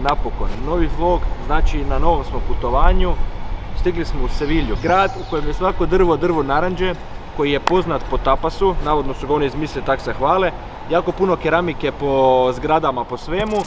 napokon, novi vlog, znači na novom smo putovanju. Stigli smo u Sevilju, grad u kojem je svako drvo naranđe, koji je poznat po tapasu, navodno su ga oni izmislili, tak se hvale. Jako puno keramike po zgradama, po svemu.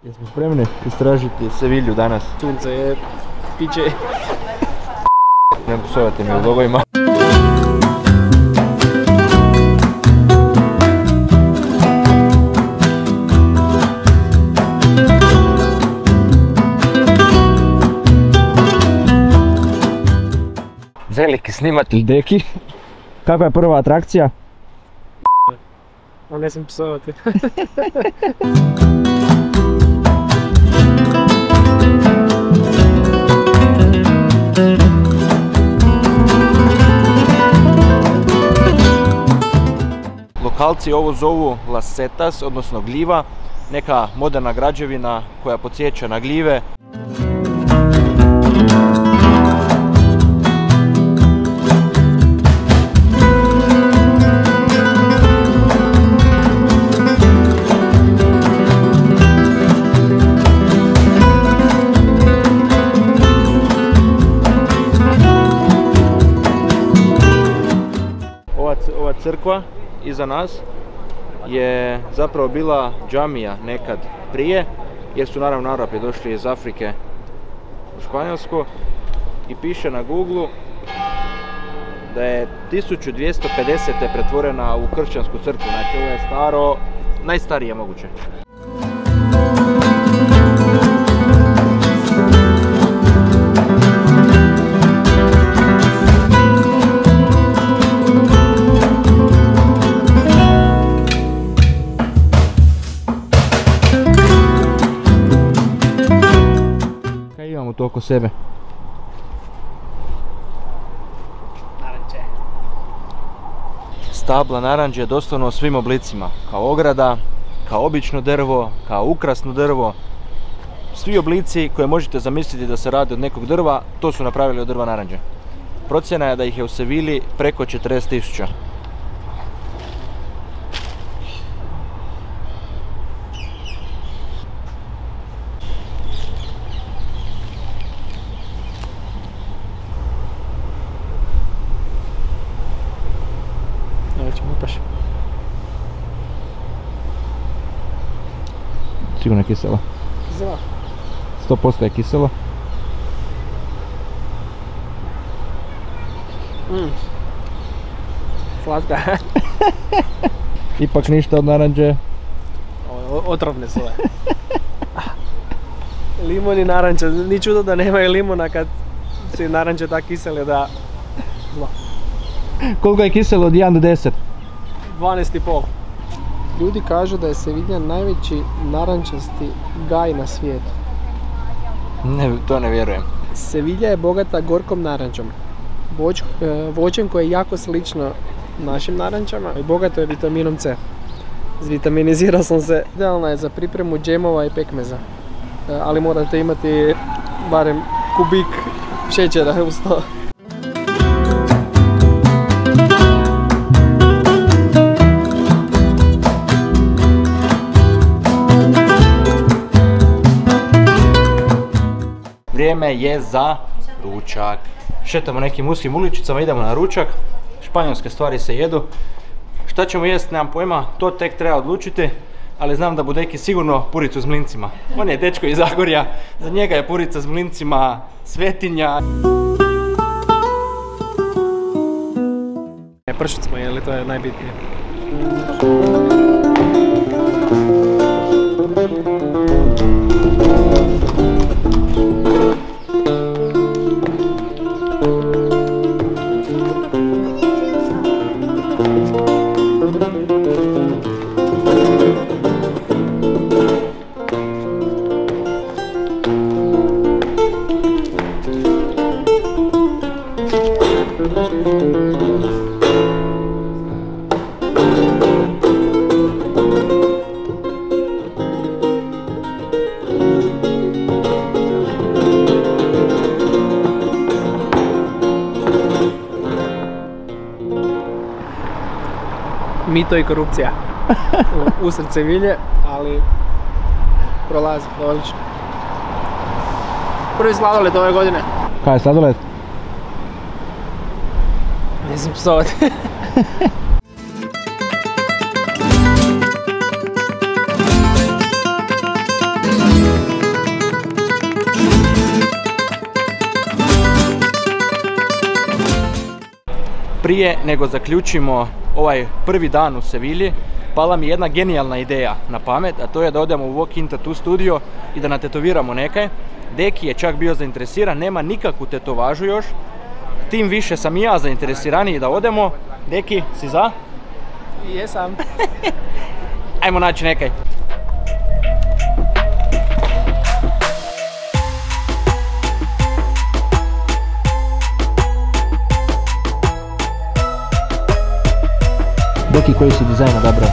Jesmo spremni istražiti Sevilju danas? Sunce je, piće. Ne psovati mi u logovima. Veliki snimatelj Deki. Kakva je prva atrakcija? Ali ne sam psovati. Lokalci ovo zovu Las Setas, odnosno gljiva, neka moderna građevina koja podsjeća na gljive. Ova crkva iza nas je zapravo bila džamija nekad prije, jer su naravno Arapi došli iz Afrike u Španjolsku, i piše na Google da je 1250. pretvorena u kršćansku crkvu, znači ovo je staro, najstarije moguće. Imamo to oko sebe. Naranče. Stabla naranđe doslovno u svim oblicima. Kao ograda, kao obično drvo, kao ukrasno drvo. Svi oblici koje možete zamisliti da se radi od nekog drva, to su napravili od drva naranđe. Procjena je da ih je u Sevilji preko 40.000. Sigurno je kiselo. Kiselo? 100% je kiselo. Slatka. Ipak ništa od naranđe. Otrovne su ove. Limon i naranča, ni čudo da nemaju limona kad su naranče tako kisele da... Zlo. Koliko je kiselo od 1 do 10? 12,5. Ljudi kažu da je Sevilja najveći narančasti gaj na svijetu. Ne, to ne vjerujem. Sevilja je bogata gorkom narančom. Voćem koje je jako slično našim narančama i bogato je vitaminom C. Zvitaminizirao sam se. Idealna je za pripremu džemova i pekmeza. Ali morate imati barem kubik šećera uz to. Vrijeme je za ručak. Šetamo nekim uskim uličicama, idemo na ručak. Španjolske stvari se jedu. Šta ćemo jesti, nemam pojma, to tek treba odlučiti. Ali znam da Budeki sigurno puricu s mlincima. On je dečko iz Zagorja, za njega je purica s mlincima svetinja. Pršut smo jeli, to je najbitnije. mito i korupcija usred Sevilje, ali prolazi, odlično. Prvi sladoled ove godine. Kaj je sladoled? Nisam psovati. Prije nego zaključimo ovaj prvi dan u Sevilji, pala mi jedna genijalna ideja na pamet, a to je da odemo u Walk-in Tattoo studio i da natetoviramo nekaj. Deki je čak bio zainteresiran, nema nikakvu tetovažu još, tim više sam i ja zainteresiraniji da odemo. Deki, si za? Jesam. Ajmo naći nekaj. Deki, koji si dizajn odabrao?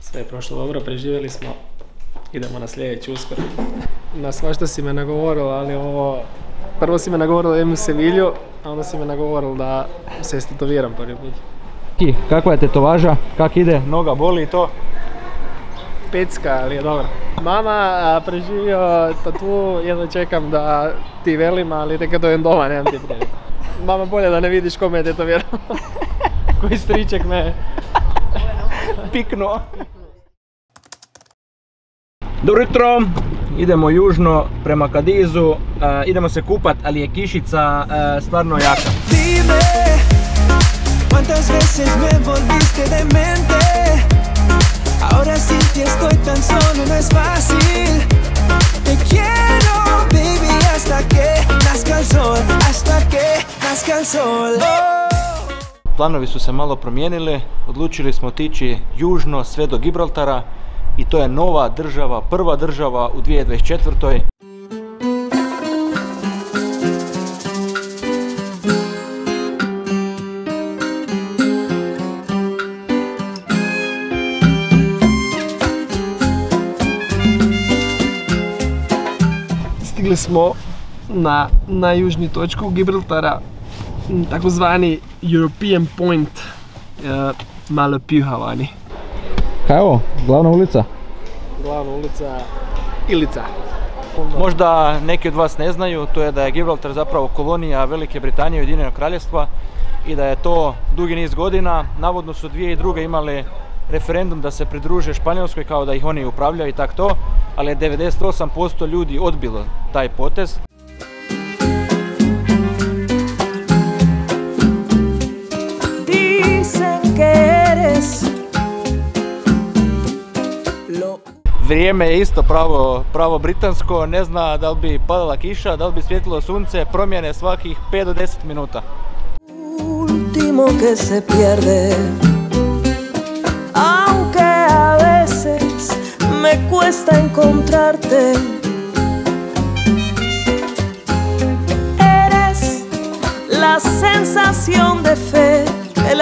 Sve je prošlo dobro, preživjeli smo. Idemo na sljedeći uskoro. Na svašta si me nagovorilo, ali ovo... Prvo si me nagovorilo da idem u Sevilju, a onda si me nagovorilo da se istetoviram prvi put. Kakva je tetovaža? Kak ide? Noga boli i to? Pecka, ali je dobro. Mama preživio tatu, jedno čekam da ti velim, ali tek kad dojem doma, nemam ti prijatelja. Mama, bolje da ne vidiš kome je tetovirao. Koji striček me piknuo. Dobro jutro, idemo južno prema Cadizu, idemo se kupat, ali je kišica stvarno jaka. ¿Cuántas veces me volviste demente? Ahora sin ti estoy tan solo, no es fácil. Te quiero, baby, hasta que nazca el sol, hasta que nazca el sol. Planovi su se malo promijenili, odlučili smo otići južno sve do Gibraltara i to je nova država, prva država u 2024. Stigli smo na najjužniju točku Gibraltara, takozvani European Point, malo pjuhavani. Kaj je ovo? Glavna ulica? Glavna ulica Ilica. Možda neki od vas ne znaju, to je da je Gibraltar zapravo kolonija Velike Britanije i Ujedinjenog Kraljevstva i da je to dugi niz godina. Navodno su 2002. imali referendum da se pridruže Španjolskoj kao da ih oni upravljaju i tak to, ali je 98% ljudi odbilo taj potez. Vrijeme je isto pravo britansko, ne zna da li bi padala kiša, da li bi svjetilo sunce, promjene svakih 5 do 10 minuta. Último que se pierde, aunque a veces me cuesta encontrarte. Eres la sensación de fe, el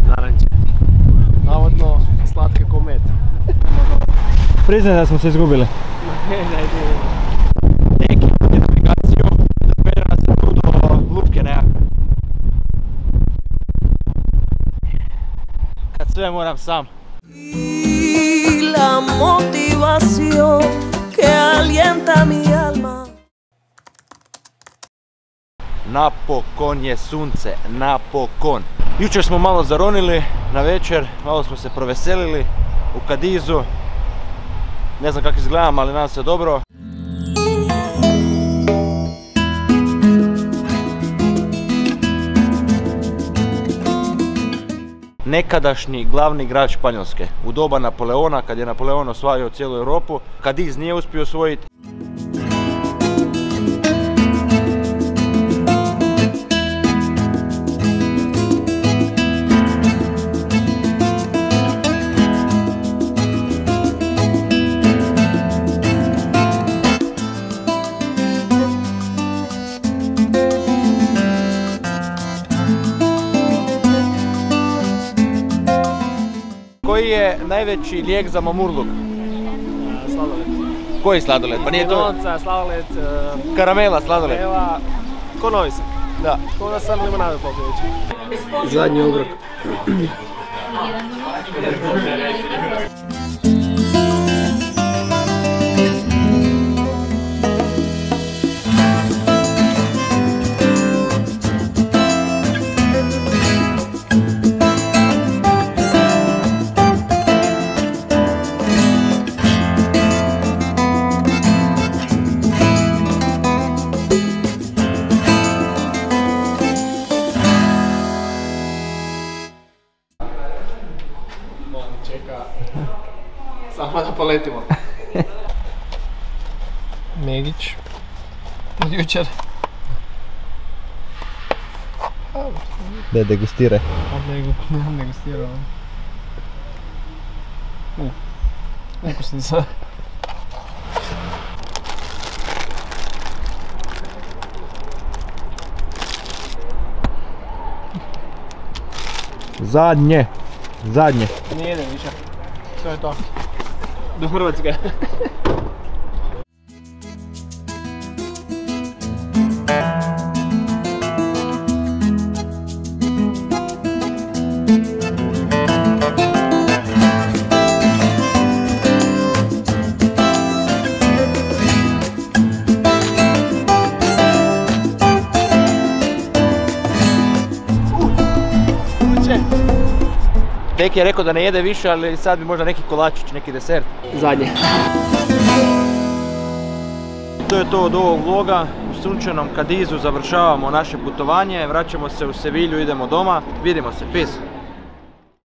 Naranče. Navodno slatke ko med. Priznaj da smo se izgubili. Neki identifikaciju, da nas je tu do lupke nekako. Kad sve moram sam. y la motivación que alienta mi alma. Napokon je sunce, napokon. Jučer smo malo zaronili na večer, malo smo se proveselili u Cadizu. Ne znam kako izgledam, ali nadam se dobro. Nekadašnji glavni grad Španjolske. U doba Napoleona, kad je Napoleon osvajao cijelu Europu, Cadiz nije uspio osvojiti. koji je najveći lijek za mamurluk? Sladoled. Koji sladoled? Pa nije to... Limonca, sladoled, Karamela sladoled. evo, ko novi sam. Da. Ko da sam limonadu popio već. Zadnji obrok. Čeka. Samo da poletimo. Megić. Od jučer. Da degustire. Degustirao. Ukusnica. Zadnje. Zadnje. Ne jedem više. To je to. Do Hrvatske. Deki je rekao da ne jede više, ali sad bi možda neki kolačić, neki desert. Zadnje. To je to od ovog vloga. U sunčanom Kadizu završavamo naše putovanje, vraćamo se u Sevilju, idemo doma. Vidimo se, peace!